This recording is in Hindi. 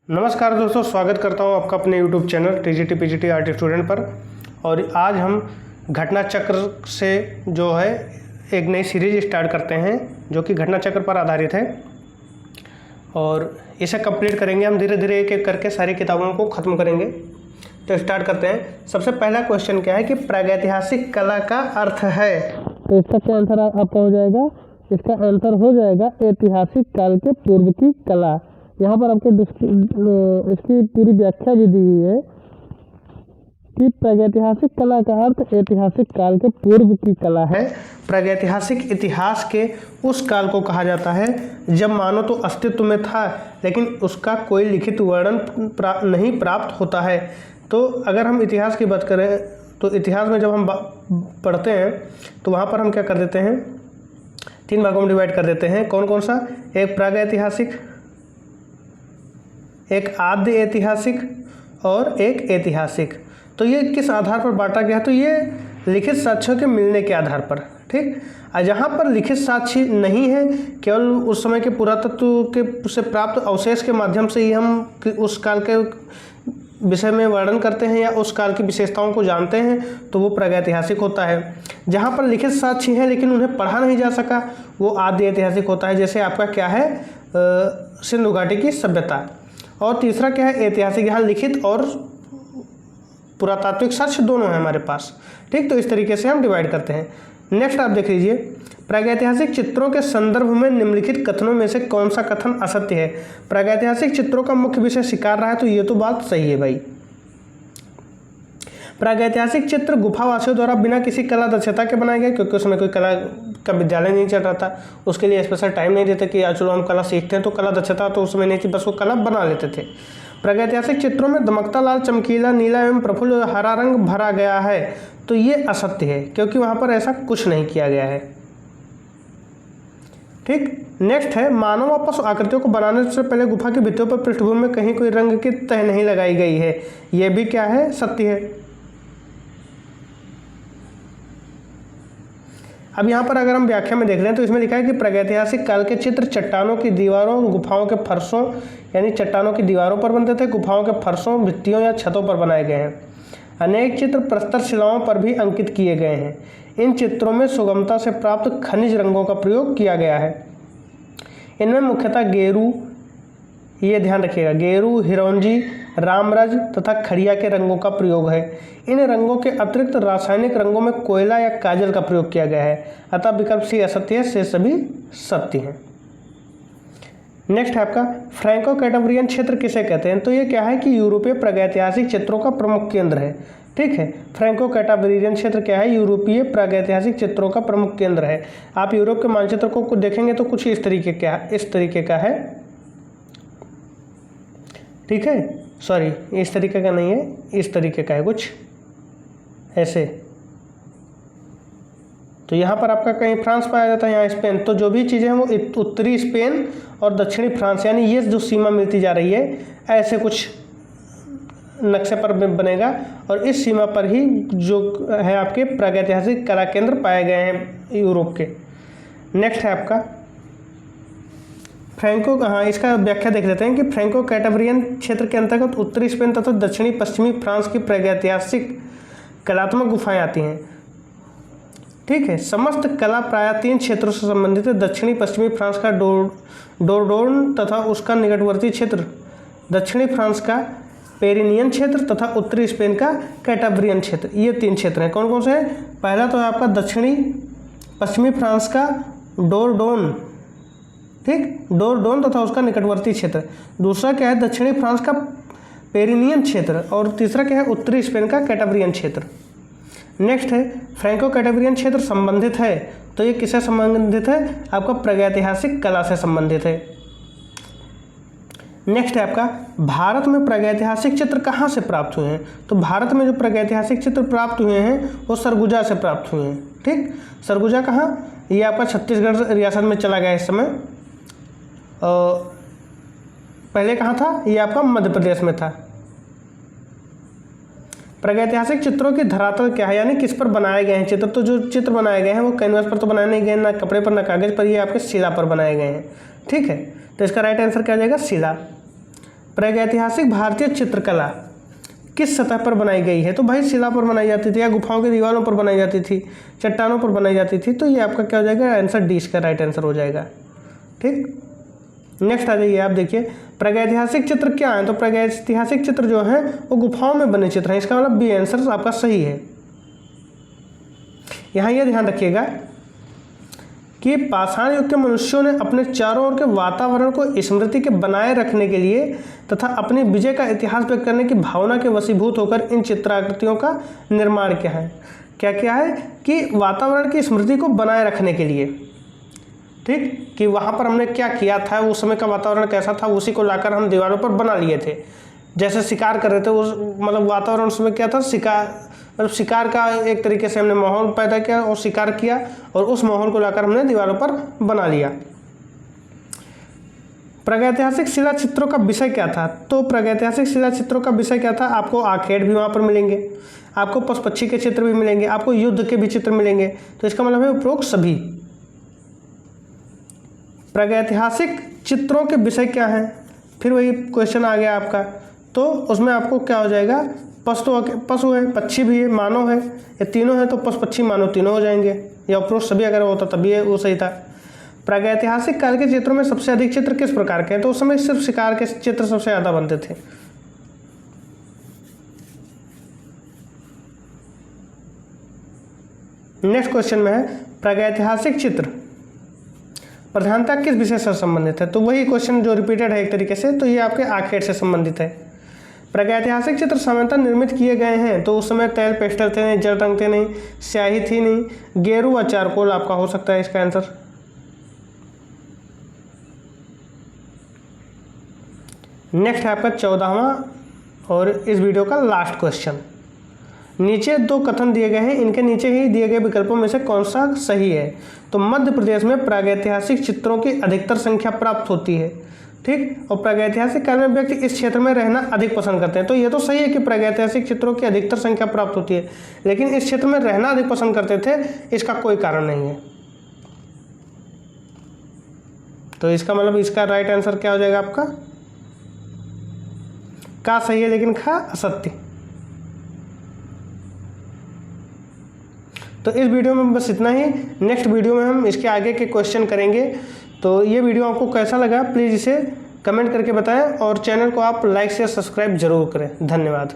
नमस्कार दोस्तों, स्वागत करता हूं आपका अपने YouTube channel TGT PGT art student पर। और आज हम घटना चक्र से जो है एक नई सीरीज स्टार्ट करते हैं जो कि घटना चक्र पर आधारित है और इसे कंप्लीट करेंगे। हम धीरे धीरे एक एक करके सारी किताबों को ख़त्म करेंगे। तो स्टार्ट करते हैं। सबसे पहला क्वेश्चन क्या है कि प्रागैतिहासिक कला का अर्थ है। तो इसका क्या आंसर आपका हो जाएगा? इसका आंसर हो जाएगा ऐतिहासिक काल के पूर्व की कला। यहाँ पर आपको इसकी पूरी व्याख्या भी दी हुई है कि प्रागैतिहासिक कला का अर्थ ऐतिहासिक काल के पूर्व की कला है। प्रागैतिहासिक इतिहास के उस काल को कहा जाता है जब मानव तो अस्तित्व में था लेकिन उसका कोई लिखित वर्णन नहीं प्राप्त होता है। तो अगर हम इतिहास की बात करें तो इतिहास में जब हम पढ़ते हैं तो वहाँ पर हम क्या कर देते हैं, 3 भागों में डिवाइड कर देते हैं। कौन कौन सा? एक प्रागैतिहासिक, एक आद्य ऐतिहासिक और एक ऐतिहासिक। तो ये किस आधार पर बांटा गया? तो ये लिखित साक्ष्यों के मिलने के आधार पर, ठीक। जहाँ पर लिखित साक्ष्य नहीं है, केवल उस समय के पुरातत्व के से प्राप्त अवशेष के माध्यम से ही हम उस काल के विषय में वर्णन करते हैं या उस काल की विशेषताओं को जानते हैं, तो वो प्रागैतिहासिक होता है। जहाँ पर लिखित साक्ष्य हैं लेकिन उन्हें पढ़ा नहीं जा सका, वो आद्य ऐतिहासिक होता है। जैसे आपका क्या है, सिंधु घाटी की सभ्यता। और तीसरा क्या है, ऐतिहासिक। यहाँ लिखित और पुरातात्विक साक्ष्य दोनों हैं हमारे पास, ठीक। तो इस तरीके से हम डिवाइड करते हैं। नेक्स्ट आप देख लीजिए, प्रागैतिहासिक चित्रों के संदर्भ में निम्नलिखित कथनों में से कौन सा कथन असत्य है? प्रागैतिहासिक चित्रों का मुख्य विषय शिकार रहा है, तो ये तो बात सही है भाई। प्रागैतिहासिक चित्र गुफावासियों द्वारा बिना किसी कला दक्षता के बनाए गए, क्योंकि उसमें कोई कला का विद्यालय नहीं चल रहा था, उसके लिए स्पेशल टाइम नहीं देते कि चलो हम कला सीखते हैं। तो कला दक्षता तो उसमें नहीं थी, बस वो कला बना लेते थे। प्रागैतिहासिक चित्रों में दमकता लाल, चमकीला नीला एवं प्रफुल्ल हरा रंग भरा गया है, तो ये असत्य है क्योंकि वहाँ पर ऐसा कुछ नहीं किया गया है, ठीक। नेक्स्ट है, मानव वापस आकृतियों को बनाने से पहले गुफा की भित्तियों पर पृष्ठभूमि में कहीं कोई रंग की तह नहीं लगाई गई है, ये भी क्या है, सत्य है। अब यहाँ पर अगर हम व्याख्या में देख लें तो इसमें लिखा है कि प्रागैतिहासिक काल के चित्र चट्टानों की दीवारों, गुफाओं के फर्शों, यानी चट्टानों की दीवारों पर बनते थे, गुफाओं के फर्शों, भित्तियों या छतों पर बनाए गए हैं। अनेक चित्र प्रस्तर शिलाओं पर भी अंकित किए गए हैं। इन चित्रों में सुगमता से प्राप्त खनिज रंगों का प्रयोग किया गया है। इनमें मुख्यतः गेरू, ये ध्यान रखिएगा, गेरू, हिरौंजी, रामरज तथा खड़िया के रंगों का प्रयोग है। इन रंगों के अतिरिक्त रासायनिक रंगों में कोयला या काजल का प्रयोग किया गया है, अतः विकल्प सी असत्य है, से सभी सत्य हैं। नेक्स्ट है आपका, फ्रैंको कैटावरियन क्षेत्र किसे कहते हैं? तो ये क्या है कि यूरोपीय प्रागैतिहासिक चित्रों का प्रमुख केंद्र है, ठीक है। फ्रैंको कैटावरियन क्षेत्र क्या है? यूरोपीय प्रागैतिहासिक चित्रों का प्रमुख केंद्र है। आप यूरोप के मानचित्र को देखेंगे तो कुछ इस तरीके का है, ठीक है। सॉरी, इस तरीके का नहीं है, इस तरीके का है कुछ ऐसे। तो यहाँ पर आपका कहीं फ्रांस पाया जाता है, यहाँ स्पेन। तो जो भी चीज़ें हैं वो उत्तरी स्पेन और दक्षिणी फ्रांस, यानी ये जो सीमा मिलती जा रही है, ऐसे कुछ नक्शे पर बनेगा और इस सीमा पर ही जो है आपके प्रागैतिहासिक कला केंद्र पाए गए हैं यूरोप के। नेक्स्ट है आपका फ्रैंको, हाँ, इसका व्याख्या देख लेते हैं कि फ्रैंको कैटावरियन क्षेत्र के अंतर्गत उत्तरी स्पेन तथा दक्षिणी पश्चिमी फ्रांस की प्रागैतिहासिक कलात्मक गुफाएं आती हैं, ठीक है। समस्त कला प्रायः 3 क्षेत्रों से संबंधित है। दक्षिणी पश्चिमी फ्रांस का डोरडोन तथा उसका निकटवर्ती क्षेत्र, दक्षिणी फ्रांस का पेरिनियन क्षेत्र तथा उत्तरी स्पेन का कैटावरियन क्षेत्र, ये 3 क्षेत्र हैं। कौन कौन से हैं? पहला तो है आपका दक्षिणी पश्चिमी फ्रांस का डोरडोन, ठीक, डोरडोन तथा उसका निकटवर्ती क्षेत्र। दूसरा क्या है, दक्षिणी फ्रांस का पेरिनियन क्षेत्र। और तीसरा क्या है, उत्तरी स्पेन का कैटावरियन क्षेत्र। नेक्स्ट है, फ्रैंको कैटावरियन क्षेत्र संबंधित है, तो ये किससे संबंधित है? आपका प्रागैतिहासिक कला से संबंधित है। नेक्स्ट है आपका, भारत में प्रागैतिहासिक चित्र कहाँ से प्राप्त हुए हैं? तो भारत में जो प्रागैतिहासिक चित्र प्राप्त हुए हैं वो सरगुजा से प्राप्त हुए हैं, ठीक। सरगुजा कहाँ? ये आपका छत्तीसगढ़ रियासत में चला गया इस समय। पहले कहाँ था? ये आपका मध्य प्रदेश में था। प्रागैतिहासिक चित्रों की धरातल क्या है, यानी किस पर बनाए गए हैं चित्र? तो जो चित्र बनाए गए हैं वो कैनवास पर तो बनाए नहीं गए, ना कपड़े पर ना कागज पर, ये आपके शिला पर बनाए गए हैं, ठीक है। तो इसका राइट आंसर क्या आ जाएगा? शिला। प्रागैतिहासिक भारतीय चित्रकला किस सतह पर बनाई गई है? तो भाई शिला पर बनाई जाती थी, या गुफाओं की दीवारों पर बनाई जाती थी, चट्टानों पर बनाई जाती थी। तो ये आपका क्या हो जाएगा? आंसर डी इसका राइट आंसर हो जाएगा। ठीक, नेक्स्ट आ जाइए आप देखिए, प्रागैतिहासिक चित्र क्या है? तो प्रागैतिहासिक चित्र जो है वो गुफाओं में बने चित्र हैं। इसका मतलब बी आंसर आपका सही है। यहाँ यह ध्यान रखिएगा कि पाषाण युग के मनुष्यों ने अपने चारों ओर के वातावरण को स्मृति के बनाए रखने के लिए तथा अपनी विजय का इतिहास व्यक्त करने की भावना के वशीभूत होकर इन चित्राकृतियों का निर्माण किया है। क्या क्या है कि वातावरण की स्मृति को बनाए रखने के लिए, ठीक, कि वहाँ पर हमने क्या किया था, उस समय का वातावरण कैसा था, उसी को लाकर हम दीवारों पर बना लिए थे। जैसे शिकार कर रहे थे, उस मतलब वातावरण उस समय क्या था, शिकार का एक तरीके से हमने माहौल पैदा किया और शिकार किया, और उस माहौल को लाकर हमने दीवारों पर बना लिया। प्रागैतिहासिक शिला चित्रों का विषय क्या था? तो प्रागैतिहासिक शिला चित्रों का विषय क्या था? आपको आखेट भी वहाँ पर मिलेंगे, आपको पशु पक्षी के चित्र भी मिलेंगे, आपको युद्ध के भी चित्र मिलेंगे। तो इसका मतलब है उपरोक्त सभी। प्रागैतिहासिक चित्रों के विषय क्या हैं? फिर वही क्वेश्चन आ गया आपका, तो उसमें आपको क्या हो जाएगा? पशु है, पक्षी भी है, मानव है, ये तीनों है। तो पशु पक्षी मानव तीनों हो जाएंगे, या उपरोक्त सभी अगर होता तभी वो सही था। प्रागैतिहासिक काल के चित्रों में सबसे अधिक चित्र किस प्रकार के हैं? तो उस समय सिर्फ शिकार के चित्र सबसे ज़्यादा बनते थे। नेक्स्ट क्वेश्चन में है, प्रागैतिहासिक चित्र प्रधानता किस विषय से संबंधित है? तो वही क्वेश्चन जो रिपीटेड है एक तरीके से, तो ये आपके आखेट से संबंधित है। प्रागैतिहासिक चित्र सामान्यतः निर्मित किए गए हैं, तो उस समय तेल पेस्टल थे नहीं, जल रंग थे नहीं, स्याही थी नहीं, गेरू व चारकोल आपका हो सकता है इसका आंसर। नेक्स्ट है आपका 14वां और इस वीडियो का लास्ट क्वेश्चन। नीचे दो कथन दिए गए हैं, इनके नीचे ही दिए गए विकल्पों में से कौन सा सही है? तो मध्य प्रदेश में प्रागैतिहासिक चित्रों की अधिकतर संख्या प्राप्त होती है, ठीक, और प्रागैतिहासिक काल में व्यक्ति इस क्षेत्र में रहना अधिक पसंद करते हैं। तो ये तो सही है कि प्रागैतिहासिक चित्रों की अधिकतर संख्या प्राप्त होती है, लेकिन इस क्षेत्र में रहना अधिक पसंद करते थे, इसका कोई कारण नहीं है। तो इसका मतलब इसका राइट आंसर क्या हो जाएगा आपका? का सही है लेकिन खा असत्य। तो इस वीडियो में बस इतना ही। नेक्स्ट वीडियो में हम इसके आगे के क्वेश्चन करेंगे। तो ये वीडियो आपको कैसा लगा प्लीज़ इसे कमेंट करके बताएं, और चैनल को आप लाइक से सब्सक्राइब जरूर करें। धन्यवाद।